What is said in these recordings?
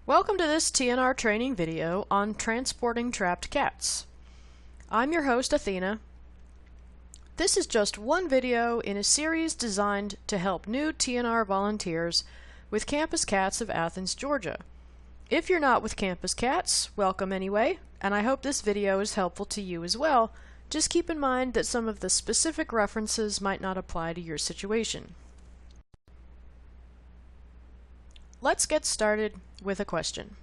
Welcome to this TNR training video on transporting trapped cats. I'm your host, Athena. This is just one video in a series designed to help new TNR volunteers with Campus Cats of Athens, Georgia. If you're not with Campus Cats, welcome anyway, and I hope this video is helpful to you as well. Just keep in mind that some of the specific references might not apply to your situation. Let's get started with a question.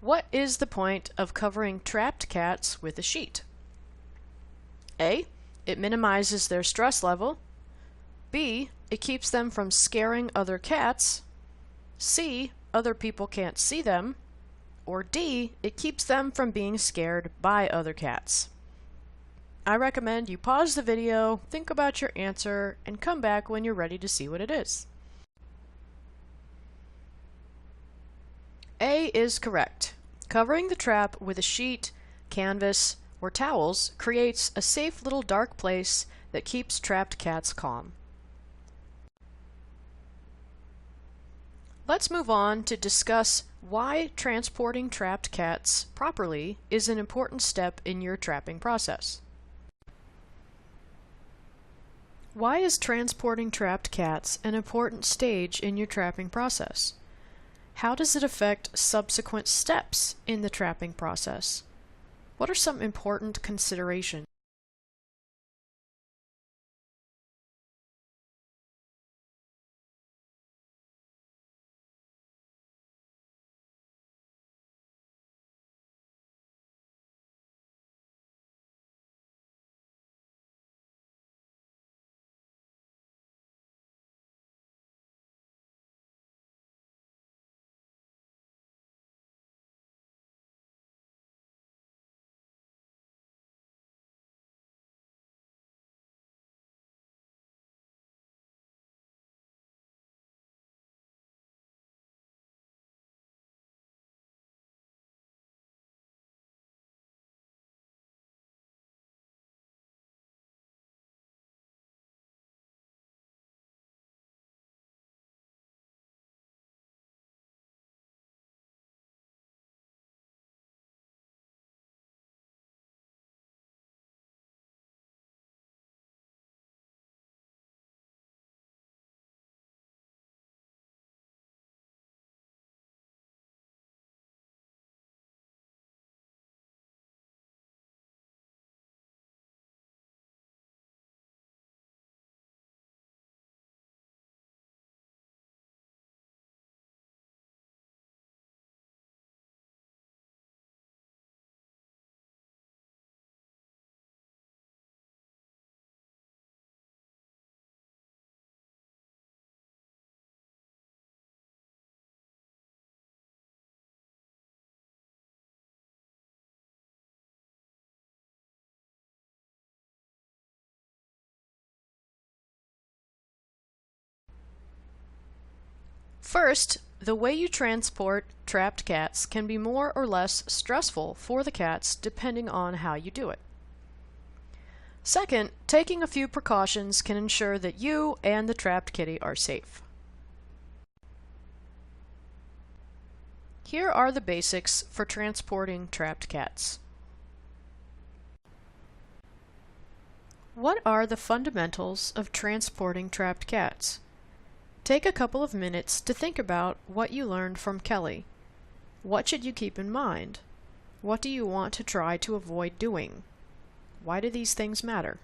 What is the point of covering trapped cats with a sheet? A. It minimizes their stress level. B. It keeps them from scaring other cats. C. Other people can't see them. Or D. It keeps them from being scared by other cats. I recommend you pause the video, think about your answer, and come back when you're ready to see what it is. A is correct. Covering the trap with a sheet, canvas, or towels creates a safe little dark place that keeps trapped cats calm. Let's move on to discuss why transporting trapped cats properly is an important step in your trapping process. Why is transporting trapped cats an important stage in your trapping process? How does it affect subsequent steps in the trapping process? What are some important considerations? First, the way you transport trapped cats can be more or less stressful for the cats depending on how you do it. Second, taking a few precautions can ensure that you and the trapped kitty are safe. Here are the basics for transporting trapped cats. What are the fundamentals of transporting trapped cats? Take a couple of minutes to think about what you learned from Kelly. What should you keep in mind? What do you want to try to avoid doing? Why do these things matter?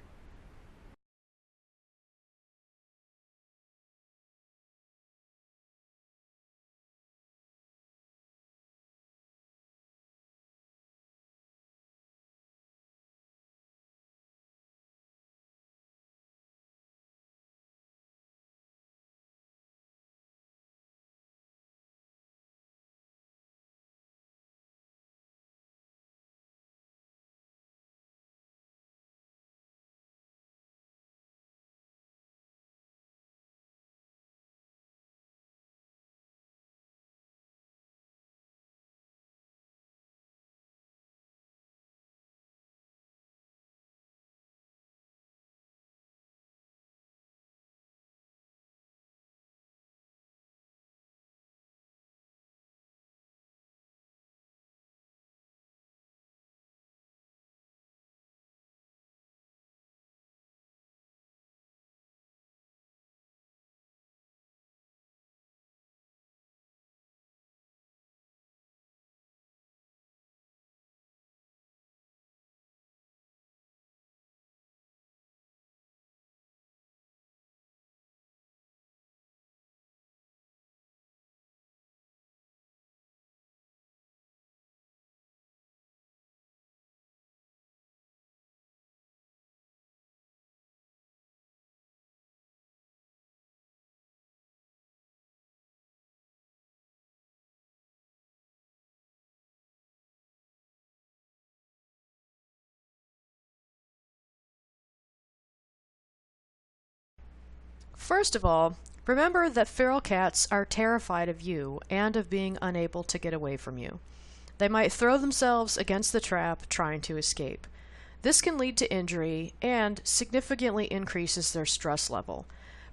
First of all, remember that feral cats are terrified of you and of being unable to get away from you. They might throw themselves against the trap trying to escape. This can lead to injury and significantly increases their stress level.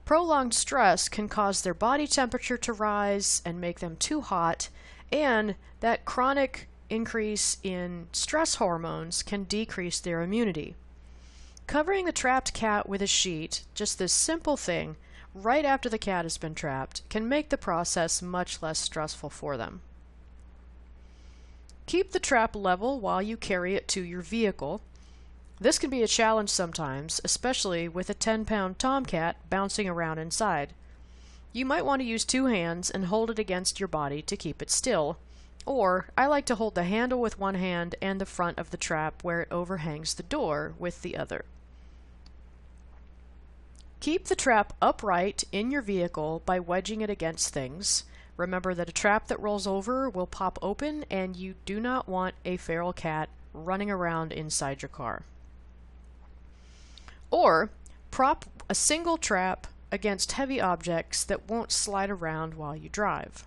Prolonged stress can cause their body temperature to rise and make them too hot, and that chronic increase in stress hormones can decrease their immunity. Covering the trapped cat with a sheet, just this simple thing, right after the cat has been trapped, can make the process much less stressful for them. Keep the trap level while you carry it to your vehicle. This can be a challenge sometimes, especially with a 10-pound tomcat bouncing around inside. You might want to use two hands and hold it against your body to keep it still, or I like to hold the handle with one hand and the front of the trap where it overhangs the door with the other. Keep the trap upright in your vehicle by wedging it against things. Remember that a trap that rolls over will pop open, and you do not want a feral cat running around inside your car. Or prop a single trap against heavy objects that won't slide around while you drive.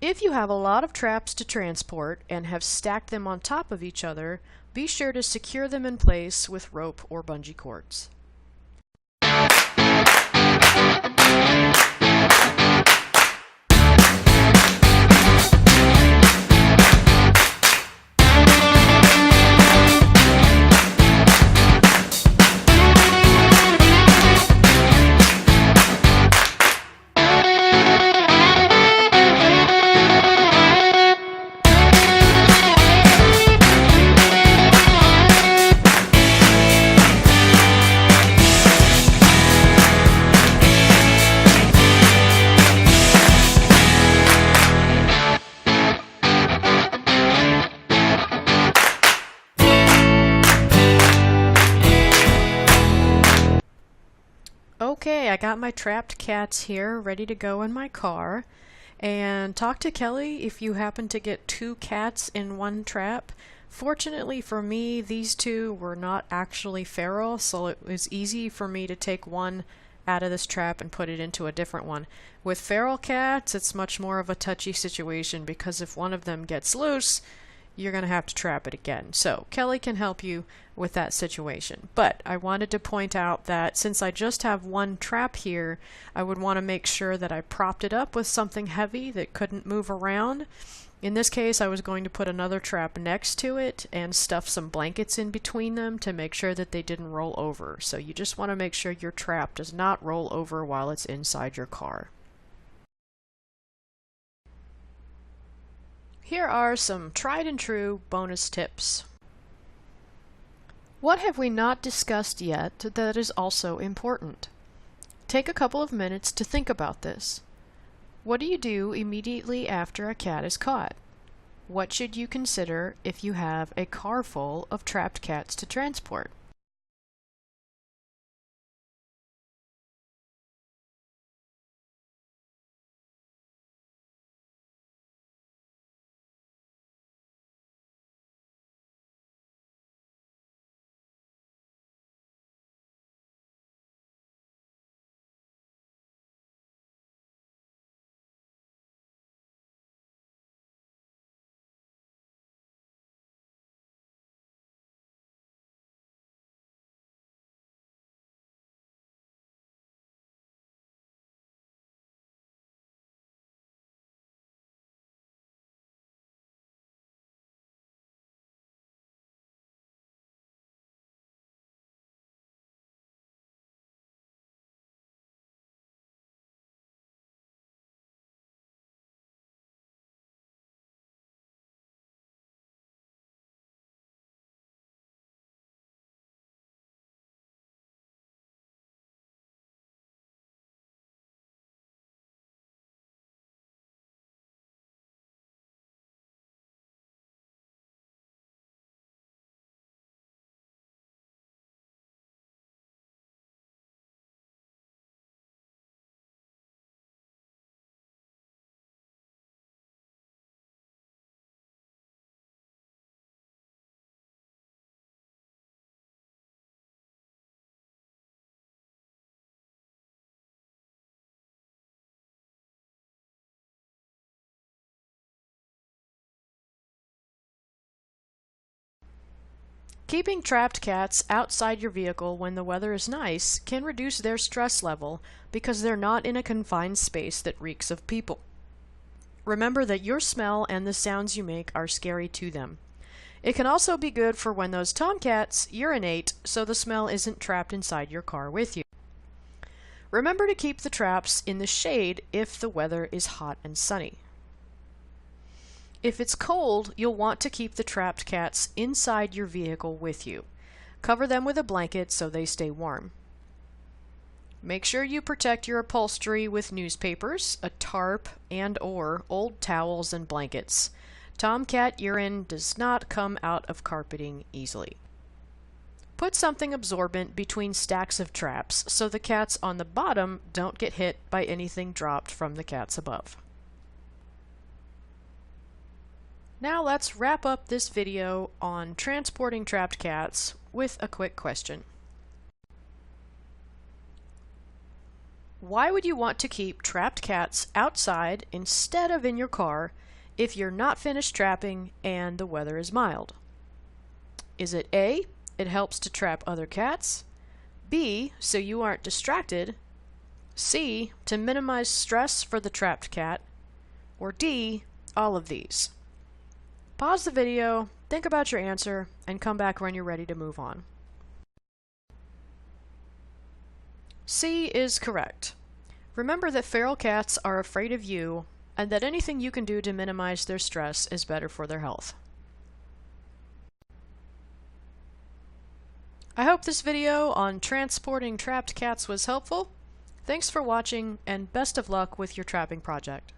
If you have a lot of traps to transport and have stacked them on top of each other, be sure to secure them in place with rope or bungee cords. Okay, I got my trapped cats here ready to go in my car. And talk to Kelly if you happen to get two cats in one trap. Fortunately for me, these two were not actually feral, so it was easy for me to take one out of this trap and put it into a different one. With feral cats, it's much more of a touchy situation because if one of them gets loose, you're going to have to trap it again. So Kelly can help you with that situation. But I wanted to point out that since I just have one trap here, I would want to make sure that I propped it up with something heavy that couldn't move around. In this case, I was going to put another trap next to it and stuff some blankets in between them to make sure that they didn't roll over. So you just want to make sure your trap does not roll over while it's inside your car. Here are some tried and true bonus tips. What have we not discussed yet that is also important? Take a couple of minutes to think about this. What do you do immediately after a cat is caught? What should you consider if you have a car full of trapped cats to transport? Keeping trapped cats outside your vehicle when the weather is nice can reduce their stress level because they're not in a confined space that reeks of people. Remember that your smell and the sounds you make are scary to them. It can also be good for when those tomcats urinate so the smell isn't trapped inside your car with you. Remember to keep the traps in the shade if the weather is hot and sunny. If it's cold, you'll want to keep the trapped cats inside your vehicle with you. Cover them with a blanket so they stay warm. Make sure you protect your upholstery with newspapers, a tarp, and/or old towels and blankets. Tomcat urine does not come out of carpeting easily. Put something absorbent between stacks of traps so the cats on the bottom don't get hit by anything dropped from the cats above. Now let's wrap up this video on transporting trapped cats with a quick question. Why would you want to keep trapped cats outside instead of in your car if you're not finished trapping and the weather is mild? Is it A, it helps to trap other cats, B, so you aren't distracted, C, to minimize stress for the trapped cat, or D, all of these? Pause the video, think about your answer, and come back when you're ready to move on. C is correct. Remember that feral cats are afraid of you, and that anything you can do to minimize their stress is better for their health. I hope this video on transporting trapped cats was helpful. Thanks for watching, and best of luck with your trapping project.